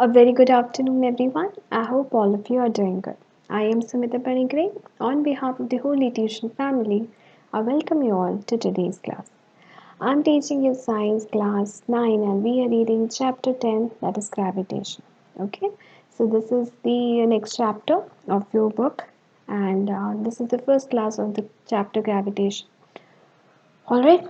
A very good afternoon, everyone. I hope all of you are doing good. I am Sumita Panigre. On behalf of the Holy Tuition family, I welcome you all to today's class. I'm teaching you Science Class 9 and we are reading Chapter 10, that is Gravitation. Okay, so this is the next chapter of your book, and this is the first class of the chapter Gravitation. Alright,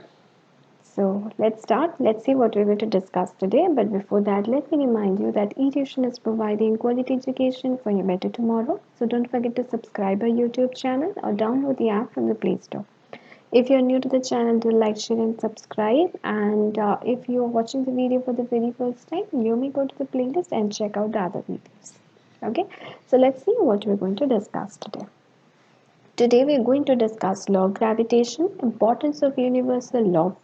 so let's start. Let's see what we're going to discuss today. But before that, let me remind you that eTuition is providing quality education for your better tomorrow. So don't forget to subscribe our YouTube channel or download the app from the Play Store. If you're new to the channel, do like, share, and subscribe. And if you're watching the video for the very first time, you may go to the playlist and check out the other videos. Okay, so let's see what we're going to discuss today. Today we are going to discuss law of gravitation, importance of universal law of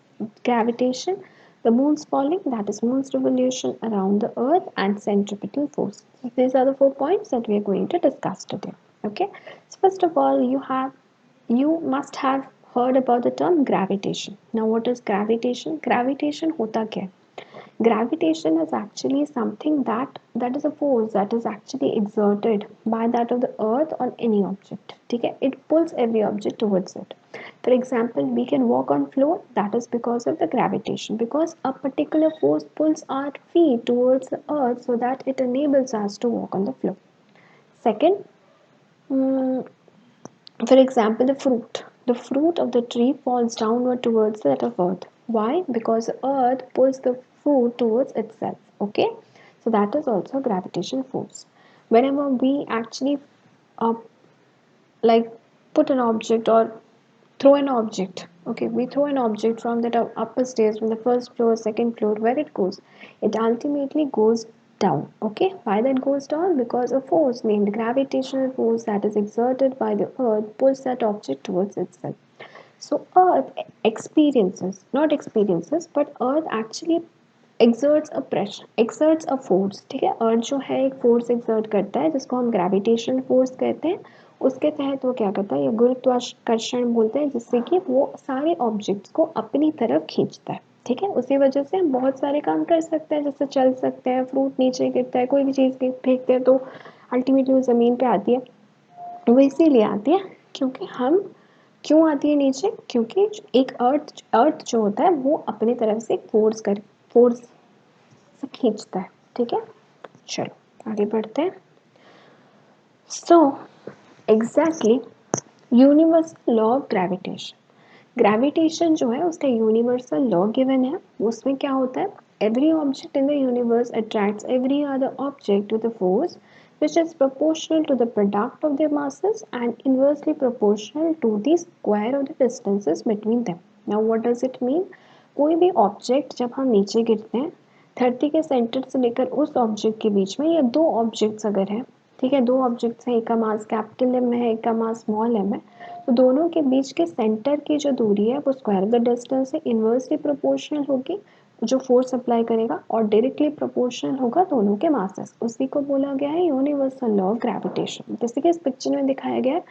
gravitation, the moon's falling, that is moon's revolution around the earth, and centripetal force. So these are the 4 points that we are going to discuss today. Okay. So first of all, you must have heard about the term gravitation. Now what is gravitation? Gravitation होता क्या है? Gravitation is actually something that is a force that is actually exerted by that of the earth on any object. ठीक है, it pulls every object towards it. For example, we can walk on floor, that is because of the gravitation, because a particular force pulls our feet towards the earth so that it enables us to walk on the floor. Second, mm, for example, the fruit of the tree falls downward towards that of earth. Why? Because the earth pulls the fruit towards itself. Okay, so that is also gravitation force. Whenever we actually uh, like put an object or throw an object, okay, we throw an object from that upper stairs, from the first floor, second floor, where it goes, it ultimately goes down. Okay, why that goes down? Because a force named gravitational force that is exerted by the earth pulls that object towards itself. So earth experiences, not experiences, but earth actually exerts a pressure, exerts a force. ठीक है, अर्थ जो है एक force exert करता है जिसको हम gravitational force कहते हैं. उसके तहत वो क्या करता है, ये गुरुत्वाकर्षण बोलते हैं, जिससे कि वो सारे ऑब्जेक्ट्स को अपनी तरफ खींचता है. ठीक है, उसी वजह से हम बहुत सारे काम कर सकते हैं, जैसे चल सकते हैं, फ्रूट नीचे गिरता है, कोई भी चीज़ फेंकते हैं तो अल्टीमेटली वो ज़मीन पे आती है. वो इसीलिए आती है क्योंकि हम, क्यों आती है नीचे? क्योंकि एक अर्थ जो होता है वो अपनी तरफ से फोर्स से खींचता है. ठीक है, चलो आगे बढ़ते हैं. So exactly universal law of gravitation. Gravitation जो है उसका यूनिवर्सल लॉ गिवन है. उसमें क्या होता है, every object in the universe attracts every other object with a force which is proportional to the product of their masses and inversely proportional to the square of the distances between them. Now what does it mean? कोई भी object जब हम नीचे गिरते हैं, धरती के centre से लेकर उस ऑब्जेक्ट के बीच में, या दो ऑब्जेक्ट्स अगर हैं, ठीक है, दो ऑब्जेक्ट्स हैं, एक का मास कैपिटल एम है, एक का मास स्मॉल एम है, तो दोनों के बीच के सेंटर की जो दूरी है वो स्क्वायर ऑफ द डिस्टेंस से इन्वर्सली प्रोपोर्शनल होगी, जो फोर्स अप्लाई करेगा, और डायरेक्टली प्रोपोर्शनल होगा दोनों के मासेस. उसी को बोला गया है यूनिवर्सल लॉ ऑफ ग्रेविटेशन. जैसे कि इस पिक्चर में दिखाया गया है,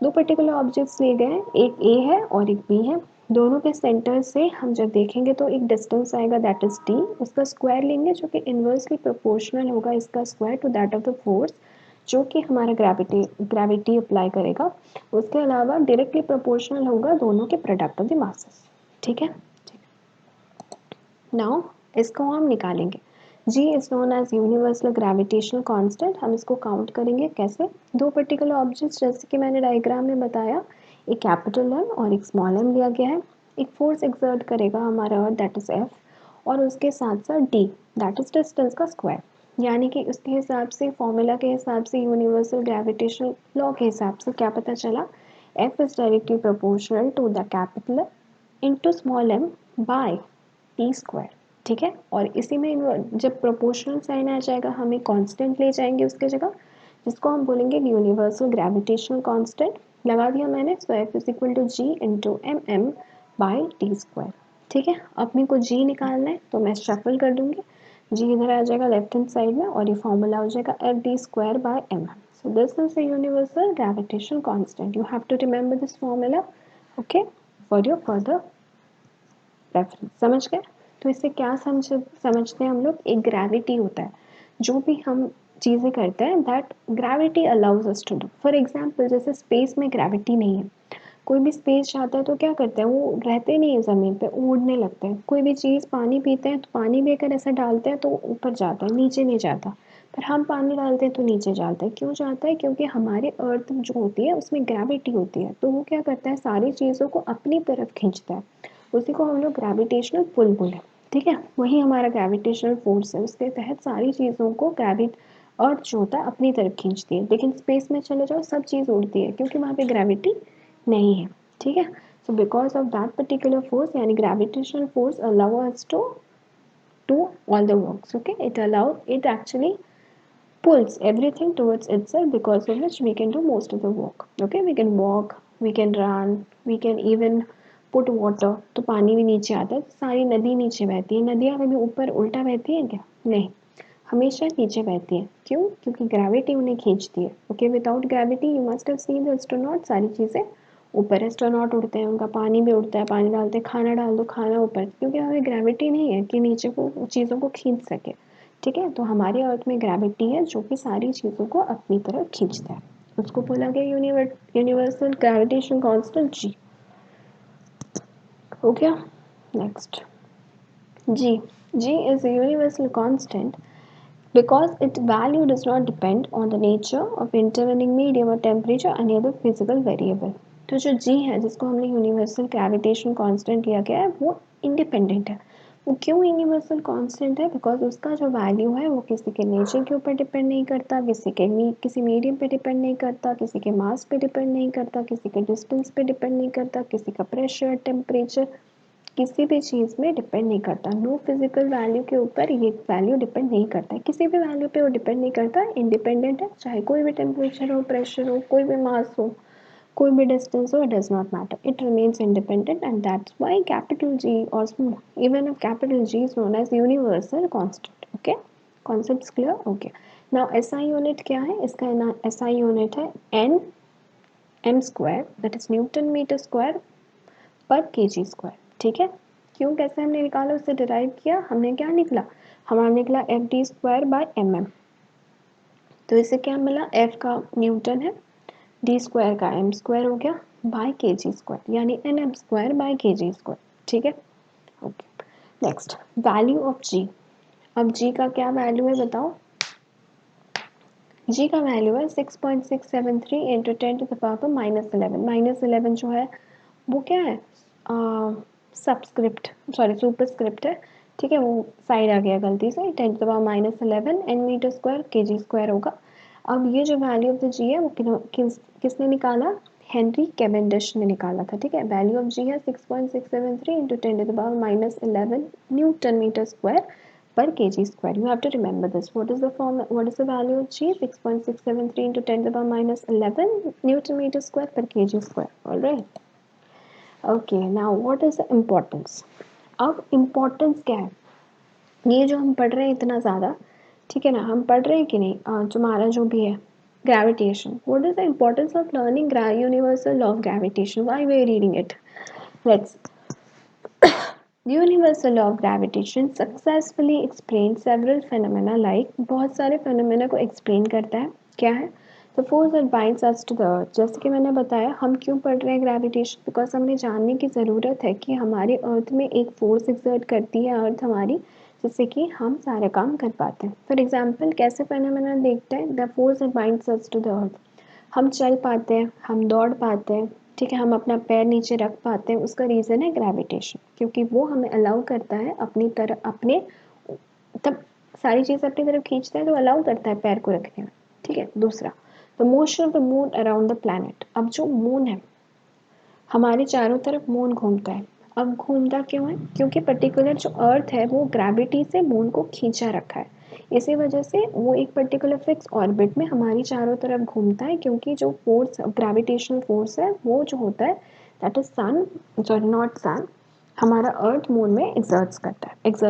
दो पर्टिकुलर ऑब्जेक्ट्स लिए गए हैं, एक ए है और एक बी है. दोनों के सेंटर से हम जब देखेंगे तो एक डिस्टेंस आएगा, दैट इज डी. उसका स्क्वायर लेंगे जो कि इन्वर्सली प्रोपोर्शनल होगा इसका square to that of the force जो कि हमारा ग्रेविटी अप्लाई करेगा. उसके अलावा डायरेक्टली प्रोपोर्शनल होगा दोनों के प्रोडक्ट ऑफ द मासेस. ठीक है, नाउ इसको हम निकालेंगे. G is known as universal gravitational constant. हम इसको काउंट करेंगे कैसे, दो पर्टिकुलर ऑब्जेक्ट्स जैसे कि मैंने डायग्राम में बताया, एक कैपिटल एम और एक स्मॉल एम लिया गया है. एक फोर्स एक्सर्ट करेगा हमारा अर्थ, दैट इज एफ, और उसके साथ साथ डी, दैट इज डिस्टेंस का स्क्वायर. यानी कि उसके हिसाब से, फॉर्मूला के हिसाब से, यूनिवर्सल ग्रेविटेशनल लॉ के हिसाब से क्या पता चला, F is directly proportional to the capital into small M by T square. ठीक है, और इसी में जब प्रोपोर्शनल साइन आ जाएगा हम एक कांस्टेंट ले जाएंगे उसके जगह, जिसको हम बोलेंगे यूनिवर्सल ग्रेविटेशनल कांस्टेंट. लगा दिया मैंने. So F is equal to G into M M by T square. ठीक है, अपने को जी निकालना है तो मैं शफल कर दूंगी, जी इधर आ जाएगा लेफ्ट हैंड साइड में, और ये फॉर्मूला हो जाएगा F D square by M M. So this is the universal gravitational constant. You have to remember this formula, okay, for your further reference. समझ गए? तो इससे क्या समझते हैं हम लोग, एक ग्रेविटी होता है जो भी हम चीज़ें करते हैं that gravity allows us to do. For example जैसे स्पेस में ग्रेविटी नहीं है, कोई भी स्पेस जाता है तो क्या करते हैं, वो रहते नहीं है ज़मीन पे, उड़ने लगते हैं। कोई भी चीज़ पानी पीते हैं तो पानी भी अगर ऐसा डालते हैं तो ऊपर जाता है, नीचे नहीं जाता। पर हम पानी डालते हैं तो नीचे जाता है। क्यों जाता है? क्योंकि हमारी अर्थ जो होती है उसमें ग्रेविटी होती है, तो वो क्या करता है, सारी चीज़ों को अपनी तरफ खींचता है। उसी को हम लोग ग्रेविटेशनल पुल बोले। ठीक है, वही हमारा ग्रेविटेशनल फोर्स है, उसके तहत सारी चीज़ों को अर्थ जो होता है अपनी तरफ खींचती है। लेकिन स्पेस में चले जाओ सब चीज़ उड़ती है क्योंकि वहाँ पे ग्रेविटी नहीं है। ठीक है, so because of that particular force यानी gravitational force allow us to do all the works. Okay, it actually pulls everything towards itself, because of which we can do most of the work. Okay, we can walk, we can run, we can even put water। तो पानी भी नीचे आता है, सारी नदी नीचे बहती है। नदियाँ कभी ऊपर उल्टा बहती हैं क्या? नहीं, हमेशा नीचे बहती है। क्यों? क्योंकि ग्रेविटी उन्हें खींचती है। Okay, without gravity you must have seen the astronaut, सारी चीज़ें ऊपर। एस्ट्रोनॉट उड़ते हैं, उनका पानी भी उड़ता है, पानी डालते हैं, खाना डाल दो, खाना ऊपर, क्योंकि हमें ग्रेविटी नहीं है कि नीचे को चीज़ों को खींच सके। ठीक है, तो हमारे अर्थ में ग्रेविटी है जो कि सारी चीज़ों को अपनी तरफ खींचता है। उसको बोला गया यूनिवर्सल ग्रेविटेशन कांस्टेंट जी। हो गया। Next, G. G is a universal constant because its value does not depend on the nature of intervening medium or temperature or any other physical variable। तो जो जी है, जिसको हमने यूनिवर्सल ग्रेविटेशन कांस्टेंट लिया गया है, वो इंडिपेंडेंट है। वो क्यों यूनिवर्सल कांस्टेंट है? बिकॉज उसका जो वैल्यू है वो किसी के नेचर के ऊपर डिपेंड नहीं करता, किसी मीडियम पे डिपेंड नहीं करता, किसी के मास पे डिपेंड नहीं करता, किसी के डिस्टेंस पे डिपेंड नहीं करता, किसी का प्रेशर, टेम्परेचर, किसी भी चीज़ में डिपेंड नहीं करता। नो फिजिकल वैल्यू के ऊपर ये वैल्यू डिपेंड नहीं करता है, किसी भी वैल्यू पे वो डिपेंड नहीं करता, इंडिपेंडेंट है। चाहे कोई भी टेम्परेचर हो, प्रेशर हो, कोई भी मास हो, कोई भी डिस्टेंस हो, it does not matter, it remains independent, and that's why capital G or small, even if capital G is known as universal constant। okay, concepts clear? okay, now SI unit क्या है? इसका SI unit है n m square, that is newton metre square per kg square. ठीक है, क्यों, कैसे हमने निकाला, उससे डिराइव किया, हमने क्या निकला, हमारा निकला F D square by M M. तो इससे क्या मिला, एफ का न्यूटन है, डी स्क्वायर का एम स्क्वायर हो गया, बाय के जी स्क्वायर, यानी N M square by K G square. ठीक है, okay. Next, value of G. अब जी का क्या वैल्यू है बताओ। जी का वैल्यू है 6.673 इंटू 10⁻⁻11। -11 जो है वो क्या है, सबस्क्रिप्ट, सॉरी सुपरस्क्रिप्ट है। ठीक है, वो साइड आ गया गलती से। 10⁻11 एन मीटर स्क्वायर के जी स्क्वायर होगा। अब ये जो वैल्यू ऑफ द जी है वो किसने निकाला, हेनरी कैवेंडिश ने निकाला था। ठीक है, वैल्यू ऑफ जी है 6.673 into 10⁻11 newton metre square per kg square। You have to remember this. What is the value of G? 6.673 into 10 to the power minus 11 Newton meter square per kg square. All right. Okay. Now what is the importance? अब importance क्या है? ये जो हम पढ़ रहे हैं इतना ज़्यादा, ठीक है ना, हम पढ़ रहे हैं कि नहीं, जो हमारा जो भी है gravitation. What is the importance of learning universal law of gravitation? Why we are reading it? Let's The universal law of gravitation successfully explains several phenomena like, बहुत सारे phenomena को explain करता है। क्या है? The force that binds us to the earth। जैसे कि मैंने बताया, हम क्यों पढ़ रहे हैं gravitation? Because हमें जानने की ज़रूरत है कि हमारे अर्थ में एक force exert करती है अर्थ हमारी, जिससे कि हम सारे काम कर पाते हैं। फॉर एग्जाम्पल कैसे phenomena देखते हैं? The force that binds us to the earth। हम चल पाते हैं, हम दौड़ पाते हैं, ठीक है, हम अपना पैर नीचे रख पाते हैं, उसका रीज़न है ग्रेविटेशन, क्योंकि वो हमें अलाउ करता है अपने तब सारी चीज़ अपनी तरफ खींचता है तो अलाउ करता है पैर को रखने में। ठीक है, दूसरा, the motion of the moon around the planet. अब जो मून है हमारे चारों तरफ मून घूमता है। अब घूमता क्यों है? क्योंकि पर्टिकुलर जो अर्थ है वो ग्रेविटी से मून को खींचा रखा है, इसी वजह से वो एक पर्टिकुलर फिक्स ऑर्बिट में हमारी चारों तरफ घूमता है, क्योंकि जो फोर्स ग्रेविटेशनल फोर्स है वो जो होता है that is sun, sorry not sun, हमारा अर्थ मून में एक्सर्ट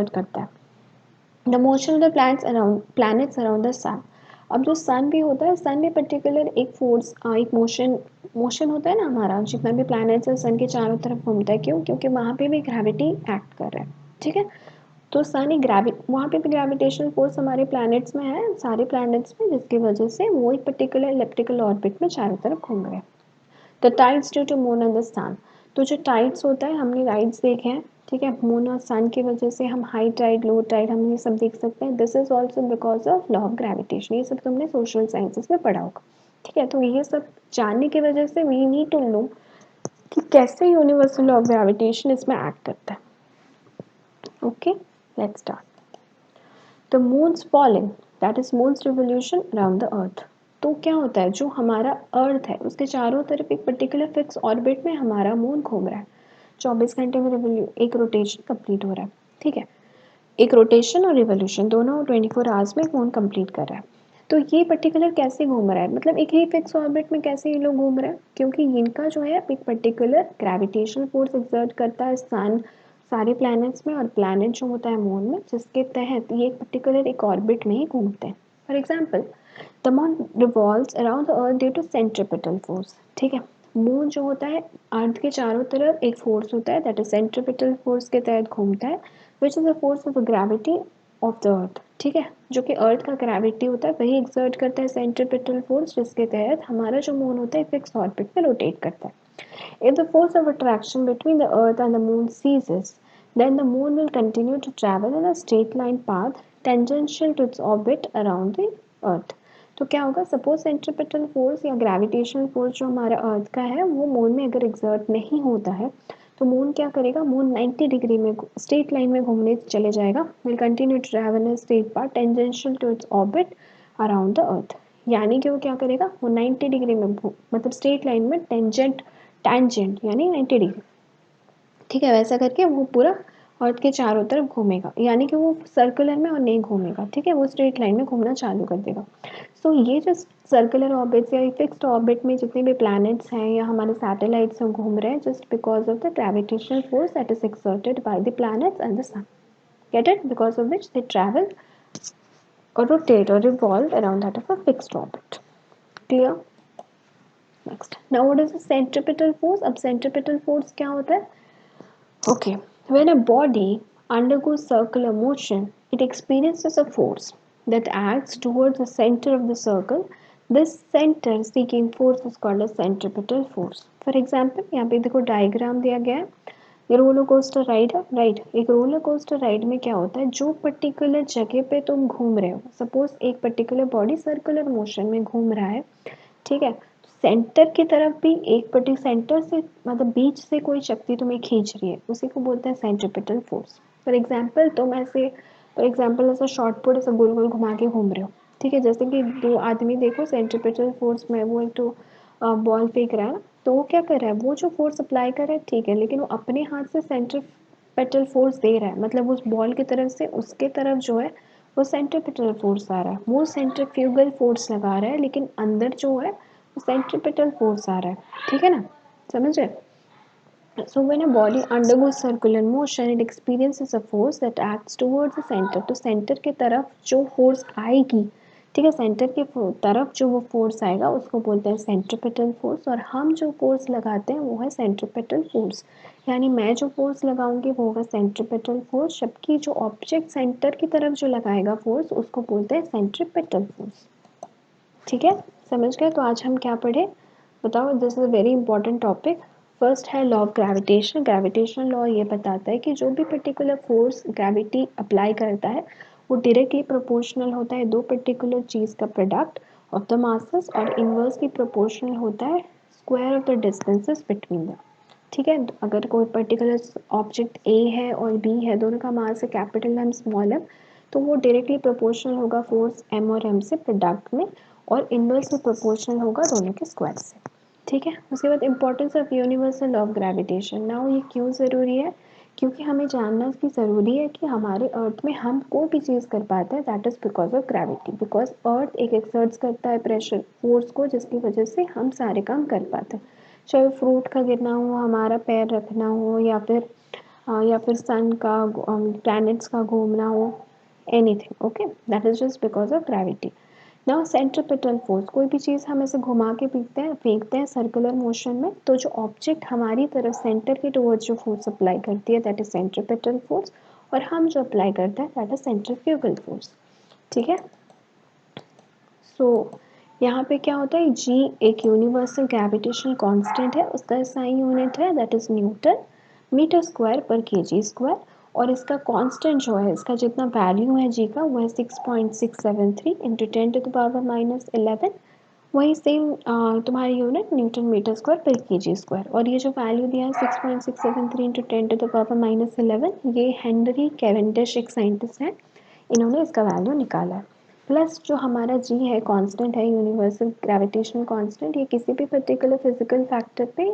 करता है। The motion of the planets around the sun. अब जो सन भी होता है, सन भी पर्टिकुलर एक फोर्स, एक मोशन होता है ना, हमारा जितना भी प्लैनेट्स है सन के चारों तरफ घूमता है। क्यों? क्योंकि वहाँ पे भी ग्रेविटी एक्ट कर रहा है। ठीक है, तो सन वहाँ पे भी ग्रेविटेशनल फोर्स हमारे प्लैनेट्स में है, सारे प्लैनेट्स में, जिसकी वजह से वो एक पर्टिकुलर इलेप्टिकल ऑर्बिट में चारों तरफ घूम रहे हैं। The tides due to moon and the sun, तो जो टाइड्स होता है हमने टाइड्स देखे हैं, ठीक है, मून और सन की वजह से हम हाई टाइड लो टाइड हम ये सब देख सकते हैं। This is also because of law of gravitation, ये सब तुमने सोशल साइंसेस में पढ़ा होगा, ठीक है। तो ये सब जानने की वजह से वी नीड टू नो कि कैसे यूनिवर्सल लॉ ऑफ ग्रेविटेशन इसमें एक्ट करता है। Okay, let's start. The moons falling, that is moons revolution around the अर्थ। तो क्या होता है, जो हमारा अर्थ है उसके चारों तरफ एक पर्टिकुलर फिक्स ऑर्बिट में हमारा मून घूम रहा है। 24 घंटे में एक रोटेशन कंप्लीट हो रहा है, ठीक है। एक रोटेशन और रिवोल्यूशन दोनों 24 आवर्स में मून कंप्लीट कर रहा है। तो ये पर्टिकुलर कैसे घूम रहा है, मतलब एक ही फिक्स ऑर्बिट में कैसे ये लोग घूम रहे हैं, क्योंकि इनका जो है एक पर्टिकुलर ग्रेविटेशनल फोर्स एक्सर्ट करता है सन सारे प्लैनेट्स में, और प्लैनेट जो होता है मून में, जिसके तहत ये एक पर्टिकुलर एक ऑर्बिट में ही घूमते हैं। For example, the moon revolves around the earth due to centripetal force, ठीक है। मून जो होता है अर्थ के चारों तरफ एक फोर्स होता है, दैट इज सेंट्रीपिटल फोर्स के तहत घूमता है, which is the force of gravity of the earth, ठीक है। जो कि अर्थ का ग्रेविटी होता है वही एक्सर्ट करता है सेंट्रीपिटल फोर्स, जिसके तहत हमारा जो मून होता है फिक्स ऑर्बिट में रोटेट करता है। If the force of attraction between the earth and the moon ceases, then the moon will continue to travel in a straight line path tangential to its orbit around the earth. तो क्या होगा, suppose centripetal force या gravitational force जो हमारा अर्थ का है वो moon में अगर एग्जर्ट नहीं होता है, तो मून क्या करेगा, मून 90 डिग्री में स्ट्रेट लाइन में घूमने चले जाएगा, will continue to travel in straight path tangential to its orbit around the earth. यानी कि वो क्या करेगा, वो 90 डिग्री में मतलब स्ट्रेट लाइन में टेंजेंट यानी 90 डिग्री, ठीक है, वैसा करके वो पूरा अर्थ के चारों तरफ घूमेगा, यानी कि वो सर्कुलर में और नहीं घूमेगा, ठीक है, वो स्ट्रेट लाइन में घूमना चालू कर देगा। सो ये जो सर्कुलर ऑर्बिट्स या फिक्स्ड ऑर्बिट में जितने भी प्लैनेट्स हैं या हमारे सैटेलाइट्स हैं घूम रहे हैं just because of the gravitational force that is exerted by the planets and the sun, get it, because of which they travel or rotate or revolve around that of a fixed orbit. Clear? Next, now what is the centripetal force? अब centripetal force क्या होता है? Okay, when a body undergoes circular motion, it experiences a force that acts towards the center of the circle. This center seeking force is called a centripetal force. For example, यहाँ पे देखो diagram दिया गया है, ये roller coaster ride है, right. एक roller coaster ride में क्या होता है, जो पर्टिकुलर जगह पे तुम घूम रहे हो, सपोज एक पर्टिकुलर बॉडी सर्कुलर मोशन में घूम रहा है, ठीक है, सेंटर की तरफ भी एक पर्टिकुलर सेंटर से मतलब बीच से कोई शक्ति तुम्हें खींच रही है, उसी को बोलते हैं सेंट्रीपिटल फोर्स। फॉर एग्जांपल तुम ऐसे ऐसा शॉर्ट पुट ऐसा गोल गोल घुमा के घूम रहे हो, ठीक है, जैसे कि दो आदमी देखो सेंट्रीपिटल फोर्स में वो एक तो बॉल फेंक रहा है ना, तो वो क्या कर रहा है, वो जो फोर्स अप्लाई कर रहा है ठीक है, लेकिन वो अपने हाथ से सेंट्रीपिटल फोर्स दे रहा है, मतलब उस बॉल की तरफ से उसके तरफ जो है वो सेंट्रीपिटल फोर्स आ रहा है, वो सेंट्रीफ्यूगल फोर्स लगा रहा है, लेकिन अंदर जो है सेंट्रीपिटल फोर्स आ रहा है, ठीक है ना, समझ रहे। So when a body undergoes circular motion, it experiences a force that acts towards the center. तो सेंटर की तरफ जो फोर्स आएगी, ठीक है, सेंटर की तरफ जो वो फोर्स आएगा उसको बोलते हैं सेंट्रीपिटल फोर्स, और हम जो फोर्स लगाते हैं वो है सेंट्रीपिटल फोर्स। यानी मैं जो फोर्स लगाऊंगी वो होगा सेंट्रीपिटल फोर्स, जबकि जो ऑब्जेक्ट सेंटर की तरफ जो लगाएगा फोर्स उसको बोलते हैं सेंट्रीपिटल फोर्स, ठीक है, समझ गए। तो आज हम क्या पढ़े बताओ, this is a very important topic. First है law of gravitation. Gravitation law ये बताता है कि जो भी पर्टिकुलर फोर्स ग्रेविटी अप्लाई करता है वो डायरेक्टली प्रोपोर्शनल होता है दो पर्टिकुलर चीज़ का प्रोडक्ट ऑफ द मासेस, और इन्वर्सली प्रोपोर्शनल होता है square of the distances between the, ठीक है। अगर कोई पर्टिकुलर ऑब्जेक्ट ए है और बी है, दोनों का मास है कैपिटल एम स्मॉल एम, तो वो डायरेक्टली प्रोपोर्शनल होगा फोर्स एम और एम से प्रोडक्ट में, और इनवर्सली प्रोपोर्शनल होगा दोनों के स्क्वायर से, ठीक है। उसके बाद importance of universal law of gravitation. Now ये क्यों ज़रूरी है, क्योंकि हमें जानना भी ज़रूरी है कि हमारे अर्थ में हम कोई भी चीज़ कर पाते हैं that is because of gravity, because अर्थ एक एक्सर्ट्स करता है प्रेशर फोर्स को, जिसकी वजह से हम सारे काम कर पाते हैं, चाहे फ्रूट का गिरना हो, हमारा पैर रखना हो, या फिर सन का प्लैनेट्स का घूमना हो, anything, okay, that is just because of gravity. Now centripetal force, कोई भी चीज़ हम ऐसे घुमा के फेंकते हैं सर्कुलर मोशन में, तो जो ऑब्जेक्ट हमारी तरफ सेंटर के टुवर्ड्स जो फोर्स अप्लाई करती है दैट इज सेंट्रीपिटल फोर्स, और हम जो अप्लाई करते हैं दैट इज सेंट्रीफ्यूगल फोर्स। ठीक है, सो यहाँ पे क्या होता है, जी एक यूनिवर्सल ग्रेविटेशनल कांस्टेंट है, उसका एसआई यूनिट है that is newton metre square per KG square, और इसका कांस्टेंट जो है, इसका जितना वैल्यू है जी का वो है 6.673 इंटू 10⁻⁻11। वही सेम तुम्हारी unit Newton metre square per KG square, और ये जो वैल्यू दिया है 6.673 इंटू 10⁻11, ये हेनरी कैवेंडिश एक साइंटिस्ट है, इन्होंने इसका वैल्यू निकाला है। प्लस जो हमारा जी है कांस्टेंट है, यूनिवर्सल ग्रेविटेशनल कांस्टेंट, ये किसी भी पर्टिकुलर फिजिकल फैक्टर पे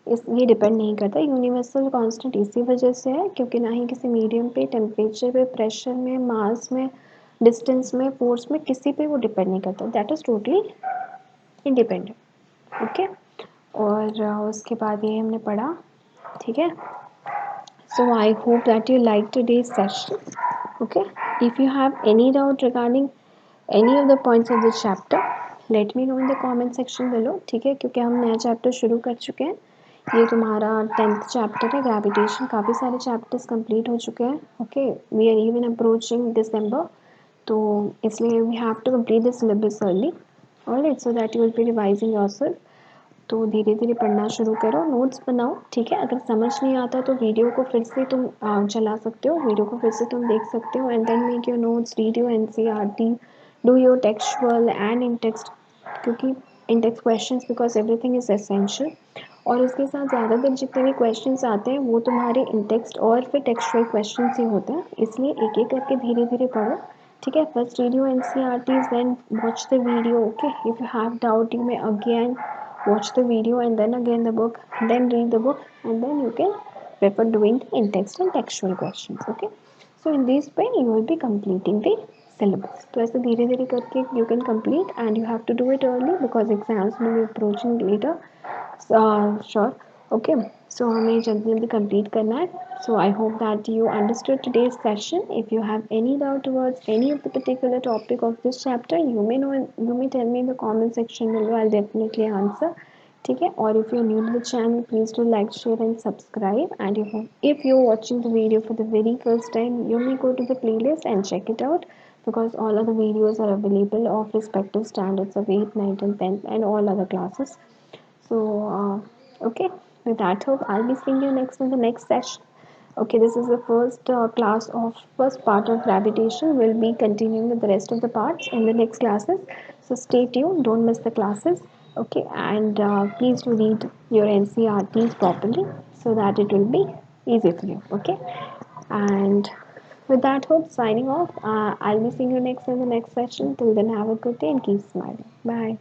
ये डिपेंड नहीं करता। यूनिवर्सल कांस्टेंट इसी वजह से है क्योंकि ना ही किसी मीडियम पे, टेम्परेचर पे, प्रेशर में, मास में, डिस्टेंस में, फोर्स में, किसी पे वो डिपेंड नहीं करता, that is totally independent. Okay, और उसके बाद ये हमने पढ़ा। ठीक है, so I hope that you like today's session. Okay, if you have any doubt regarding any of the points of this chapter, let me know in the comment section below. ठीक है, क्योंकि हम नया चैप्टर शुरू कर चुके हैं, ये तुम्हारा 10th चैप्टर है ग्रेविटेशन, काफ़ी सारे चैप्टर्स कंप्लीट हो चुके हैं। Okay, we are even approaching December, तो इसलिए we have to complete the syllabus early, alright, so that you will be revising yourself. तो धीरे धीरे पढ़ना शुरू करो, नोट्स बनाओ। ठीक है, अगर समझ नहीं आता तो वीडियो को फिर से तुम चला सकते हो, वीडियो को फिर से तुम देख सकते हो, and then make your notes, read your NCERT, do your textual and in text, क्योंकि in text questions because everything is essential. और उसके साथ ज़्यादातर जितने भी क्वेश्चंस आते हैं वो तुम्हारे इन टेक्स्ट और फिर टेक्सचुअल क्वेश्चन ही होते हैं, इसलिए एक एक करके धीरे धीरे पढ़ो। ठीक है, first read your NCERTs, then watch the video. Okay, if you have doubt you may again watch the video and then again the book, then read the book, and then you can prefer doing the in-text and textual questions. Okay, so in this way you will be completing the syllabus. तो ऐसे धीरे धीरे करके you can complete, and you have to do it early because exams will be approaching later. Sure. Okay, so हमें जल्दी जल्दी complete करना है. So I hope that you understood today's session. If you have any doubt towards any of the particular topic of this chapter, you may tell me in the comment section below. I'll definitely answer. ठीक है, और if you're new to the channel, please do like, share and subscribe. And if you're watching the video for the very first time, you may go to the playlist and check it out, because all other videos are available of respective standards of 8th, 9th and 10th and all other classes. So okay, with that hope I'll be seeing you next in the next session. Okay, this is the first class of first part of gravitation. We'll be continuing with the rest of the parts in the next classes, so stay tuned, don't miss the classes. Okay, and please do read your NCRTs properly so that it will be easy for you. Okay, and with that hope, signing off. I'll be seeing you next in the next session. Till then, have a good day and keep smiling. Bye.